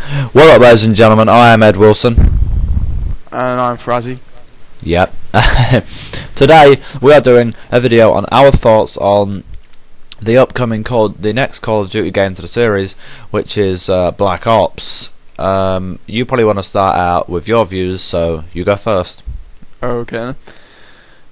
What up, ladies and gentlemen? I am Ed Wilson. And I'm Frazzy. Yep. Today we are doing a video on our thoughts on the next Call of Duty game to the series, which is Black Ops. You probably want to start out with your views, so you go first. Okay.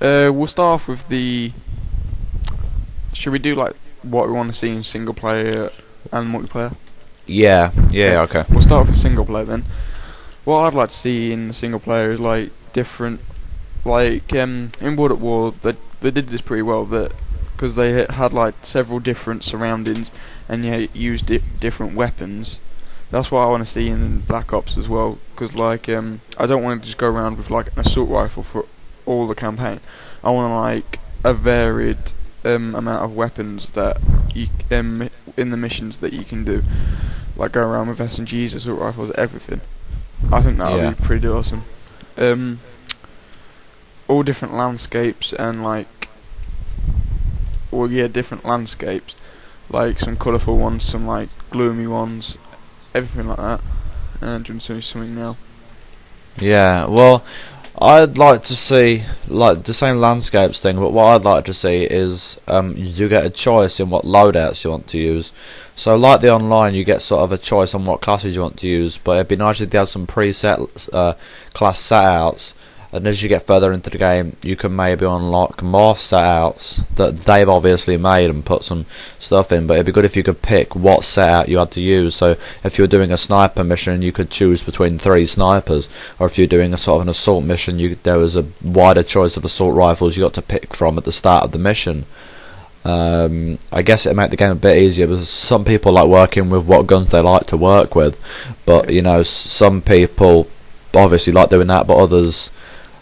We'll start off with the. Should we do like what we want to see in single player and multiplayer? Yeah. Okay. We'll start off with single player then. What I'd like to see in the single player is like different, like in World at War they did this pretty well, that because they had like several different surroundings and used different weapons. That's what I want to see in Black Ops as well, because like I don't want to just go around with like an assault rifle for all the campaign. I want like a varied amount of weapons that you in the missions that you can do, like go around with SMGs, assault rifles, everything. I think that would be pretty awesome. All different landscapes and like, different landscapes, like some colourful ones, some like gloomy ones, everything like that. And do you want to say something now? Yeah, well, I'd like to see like the same landscapes thing, but what I'd like to see is you get a choice in what loadouts you want to use. So like the online, you get sort of a choice on what classes you want to use, but it'd be nice if they had some preset class setouts, and as you get further into the game you can maybe unlock more setouts that they've obviously made and put some stuff in, but it'd be good if you could pick what setout you had to use. So if you're doing a sniper mission, you could choose between 3 snipers, or if you're doing a sort of an assault mission, there was a wider choice of assault rifles you got to pick from at the start of the mission. I guess it'd make the game a bit easier, because some people like working with what guns they like to work with, but you know, some people obviously like doing that, but others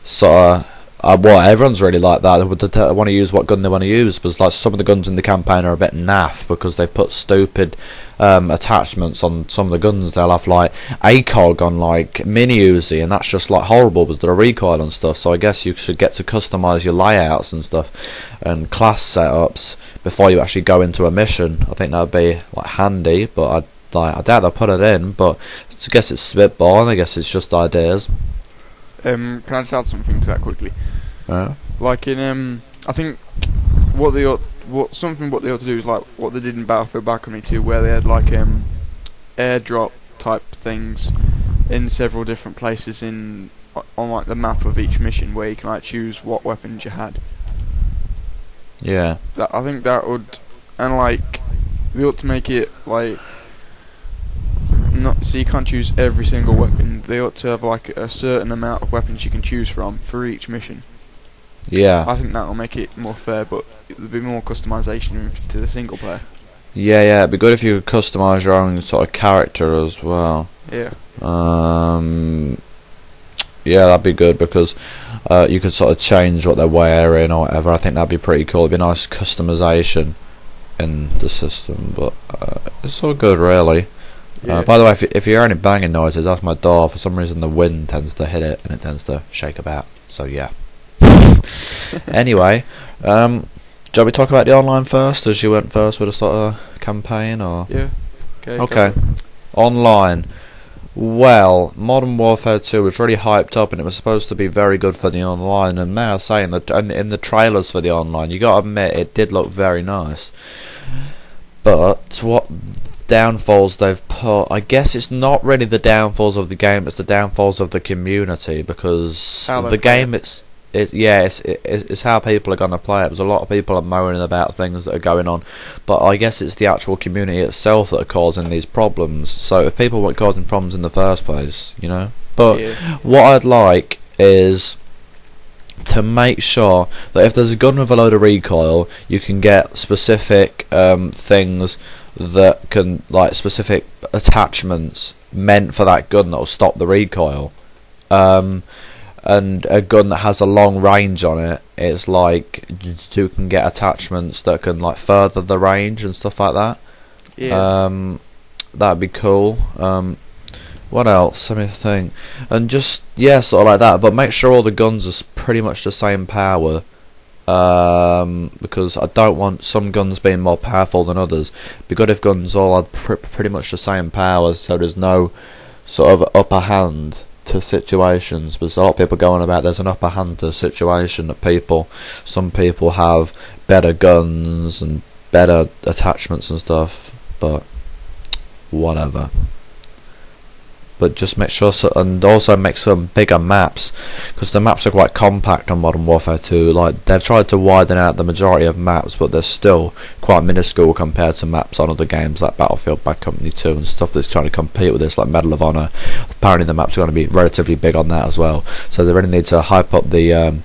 sort of everyone's really like that. They want to use what gun they want to use, because like some of the guns in the campaign are a bit naff because they put stupid attachments on some of the guns. They'll have like ACOG on like mini Uzi, and that's just like horrible because they're recoil and stuff. So I guess you should get to customise your layouts and stuff and class setups before you actually go into a mission. I think that would be like handy, but I doubt they'll put it in. But I guess it's spitballing. I guess it's just ideas. Can I just add something to that quickly? Like in I think what they ought to do is like what they did in Battlefield Bad Company 2, where they had like airdrop type things in several different places on like the map of each mission, where you can like choose what weapons you had. Yeah. I think that would, and like they ought to make it like not so you can't choose every single weapon. They ought to have like a certain amount of weapons you can choose from for each mission. Yeah. I think that will make it more fair, but there'll be more customization to the single player. Yeah, it'd be good if you could customise your own sort of character as well. Yeah. Yeah, that'd be good, because you could sort of change what they're wearing or whatever. I think that'd be pretty cool. It'd be nice customisation in the system, but it's all good, really. Yeah. By the way, if you hear any banging noises, that's my door. For some reason the wind tends to hit it and it tends to shake about, so yeah. Anyway, shall we talk about the online first, as you went first with a sort of campaign, or? Yeah. Okay. Online. Well, Modern Warfare 2 was really hyped up, and it was supposed to be very good for the online, and now saying that in the trailers for the online, you gotta admit it did look very nice. But what downfalls they've put, I guess it's not really the downfalls of the game, it's the downfalls of the community, because the game it's how people are going to play it. There's a lot of people are moaning about things that are going on, but I guess it's the actual community itself that are causing these problems. So if people weren't causing problems in the first place, you know. But what I'd like is to make sure that if there's a gun with a load of recoil, you can get specific things that can, like specific attachments meant for that gun that will stop the recoil. And a gun that has a long range on it, it's like you can get attachments that can like further the range and stuff like that. Yeah. That'd be cool. What else? Let me think. And just sort of like that. But make sure all the guns are pretty much the same power. Because I don't want some guns being more powerful than others. It'd be good if guns all had pretty much the same power, so there's no sort of upper hand to situations. There's a lot of people going about there's an upper hand to a situation that some people have better guns and better attachments and stuff, but whatever. But just make sure, and also make some bigger maps, because the maps are quite compact on Modern Warfare 2. Like, they've tried to widen out the majority of maps, but they're still quite minuscule compared to maps on other games like Battlefield Bad Company 2 and stuff that's trying to compete with this, like Medal of Honor. Apparently the maps are going to be relatively big on that as well, so they really need to hype up the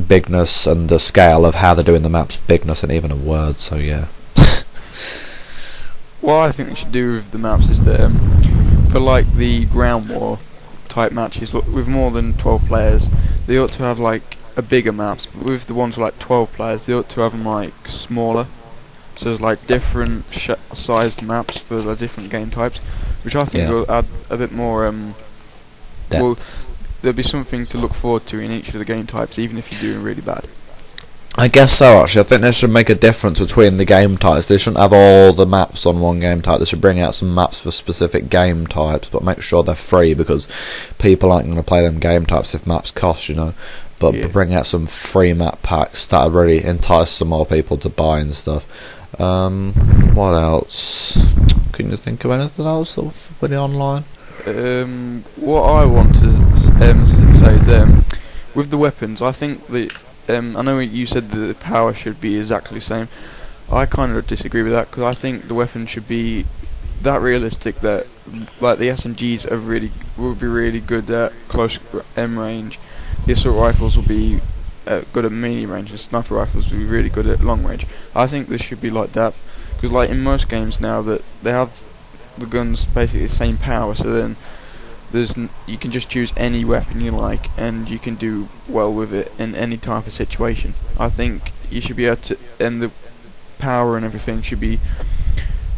bigness and the scale of how they're doing the maps. Bigness ain't even a word, so yeah. What I think they should do with the maps is that for like the ground war type matches with more than 12 players, they ought to have like a bigger maps. But with the ones with like 12 players, they ought to have them like smaller. So there's like different sized maps for the different game types, which I think will add a bit more. Well, there'll be something to look forward to in each of the game types, even if you're doing really bad. I guess so, actually. I think they should make a difference between the game types. They shouldn't have all the maps on one game type. They should bring out some maps for specific game types, but make sure they're free, because people aren't going to play them game types if maps cost, you know. But bring out some free map packs that would really entice some more people to buy and stuff. What else? Can you think of anything else for the online? What I want to say is with the weapons, I think that I know you said that the power should be exactly the same. I kind of disagree with that, because I think the weapons should be that realistic that, like, the SMGs will be really good at close range. The assault rifles will be good at medium range, and sniper rifles will be really good at long range. I think this should be like that, because like in most games now that they have the guns basically the same power, so then you can just choose any weapon you like and you can do well with it in any type of situation. I think you should be able to, and the power and everything should be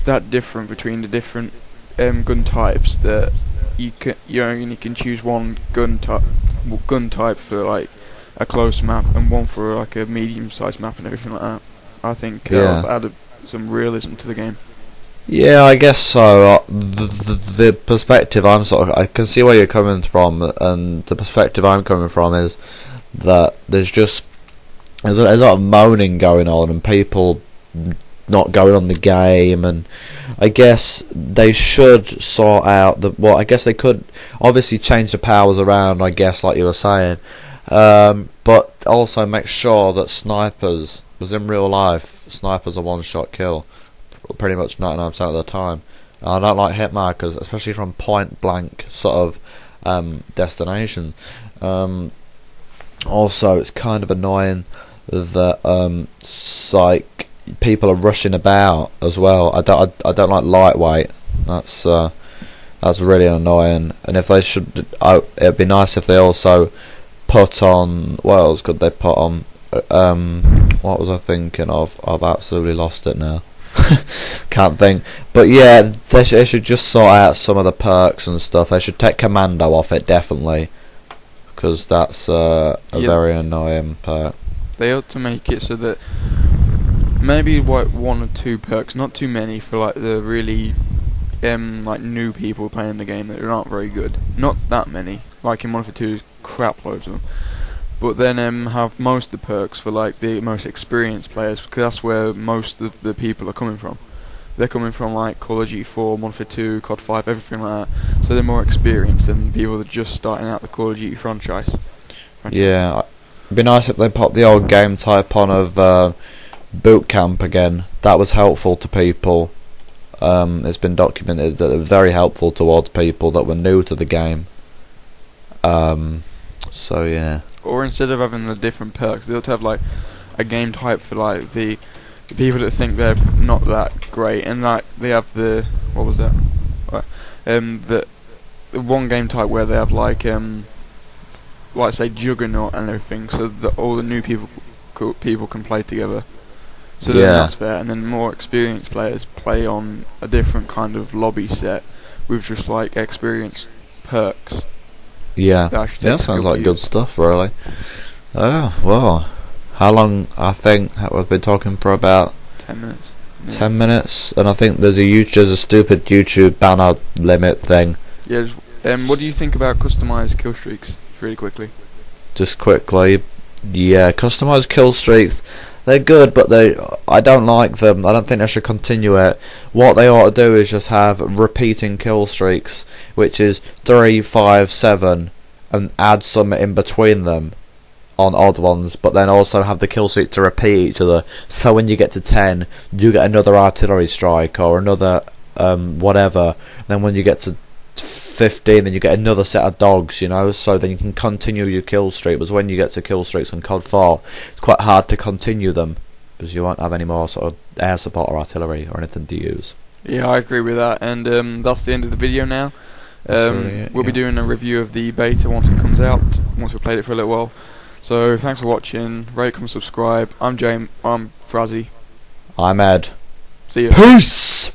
that different between the different gun types that you only can choose one gun type for like a close map and one for like a medium-sized map and everything like that. I think I've added some realism to the game. Yeah, I guess so. The perspective I can see where you're coming from, and the perspective I'm coming from is that there's a lot of moaning going on and people not going on the game, and I guess they should sort out I guess they could obviously change the powers around, I guess, like you were saying, but also make sure that snipers, because in real life snipers are one-shot kill pretty much 99% of the time. I don't like hit markers, especially from point blank sort of destination. Also, it's kind of annoying that like people are rushing about as well. I don't like lightweight. That's really annoying. And if they should, it'd be nice if they also put on. What else could they put on? What was I thinking of? I've absolutely lost it now. Can't think. But yeah, they should just sort out some of the perks and stuff. They should take commando off it, definitely, because that's a very annoying perk. They ought to make it so that maybe one or two perks, not too many, for like the really like new people playing the game that aren't very good. Not that many, like in Modern Warfare 2, crap loads of them. But then have most of the perks for like the most experienced players, because that's where most of the people are coming from. They're coming from like Call of Duty 4, Modern Warfare 2, COD 5, everything like that. So they're more experienced than people that are just starting out the Call of Duty franchise. Yeah, it'd be nice if they put the old game type on of boot camp again. That was helpful to people. It's been documented that it was very helpful towards people that were new to the game. So yeah. Or instead of having the different perks, they ought to have like a game type for like the people that think they're not that great, and like they have the the one game type where they have like say Juggernaut and everything, so that all the new people can play together. So then that's fair, and then more experienced players play on a different kind of lobby set with just like experienced perks. Yeah, that sounds like good stuff, really. Oh, well, how long? I think we've been talking for about 10 minutes. Yeah. 10 minutes, and I think there's a stupid YouTube banner limit thing. Yeah. What do you think about customized kill streaks? Really quickly. Just quickly, yeah, customized kill streaks. They're good, but I don't like them. I don't think they should continue it. What they ought to do is just have repeating kill streaks, which is 3, 5, 7, and add some in between them on odd ones, but then also have the kill streak to repeat each other. So when you get to 10, you get another artillery strike or another whatever. Then when you get to 15, then you get another set of dogs, so then you can continue your kill streak. Because when you get to kill streaks on COD 4, it's quite hard to continue them because you won't have any more sort of air support or artillery or anything to use. Yeah, I agree with that, and that's the end of the video now. We'll be doing a review of the beta once it comes out, once we've played it for a little while. So thanks for watching, rate, comment, subscribe. I'm James, I'm Frazzy. I'm Ed. See ya. Peace!